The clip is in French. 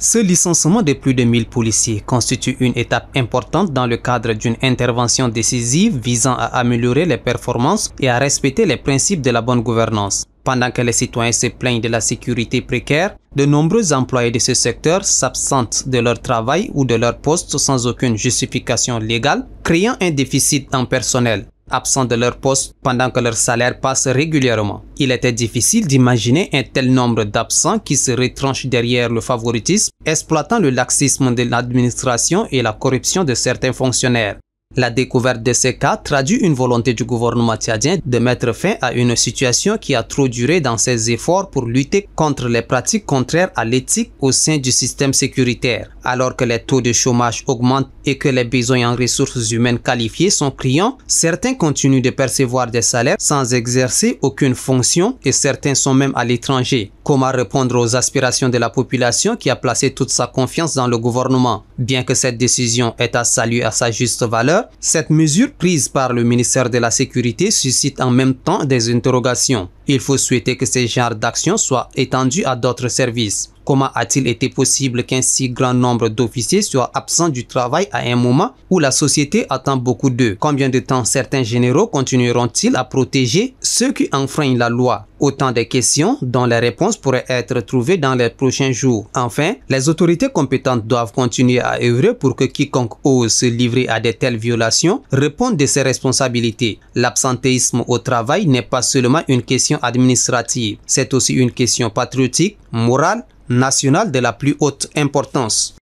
Ce licenciement de plus de 1000 policiers constitue une étape importante dans le cadre d'une intervention décisive visant à améliorer les performances et à respecter les principes de la bonne gouvernance. Pendant que les citoyens se plaignent de la sécurité précaire, de nombreux employés de ce secteur s'absentent de leur travail ou de leur poste sans aucune justification légale, créant un déficit en personnel. Absents de leur poste pendant que leur salaire passe régulièrement. Il était difficile d'imaginer un tel nombre d'absents qui se retranchent derrière le favoritisme, exploitant le laxisme de l'administration et la corruption de certains fonctionnaires. La découverte de ces cas traduit une volonté du gouvernement tchadien de mettre fin à une situation qui a trop duré dans ses efforts pour lutter contre les pratiques contraires à l'éthique au sein du système sécuritaire. Alors que les taux de chômage augmentent et que les besoins en ressources humaines qualifiées sont criants, certains continuent de percevoir des salaires sans exercer aucune fonction et certains sont même à l'étranger. Comment répondre aux aspirations de la population qui a placé toute sa confiance dans le gouvernement? Bien que cette décision est à saluer à sa juste valeur, cette mesure prise par le ministère de la Sécurité suscite en même temps des interrogations. Il faut souhaiter que ce genre d'action soit étendu à d'autres services. Comment a-t-il été possible qu'un si grand nombre d'officiers soient absents du travail à un moment où la société attend beaucoup d'eux? Combien de temps certains généraux continueront-ils à protéger ceux qui enfreignent la loi? Autant de questions dont les réponses pourraient être trouvées dans les prochains jours. Enfin, les autorités compétentes doivent continuer à œuvrer pour que quiconque ose se livrer à de telles violations réponde de ses responsabilités. L'absentéisme au travail n'est pas seulement une question administrative, c'est aussi une question patriotique, morale, nationale de la plus haute importance.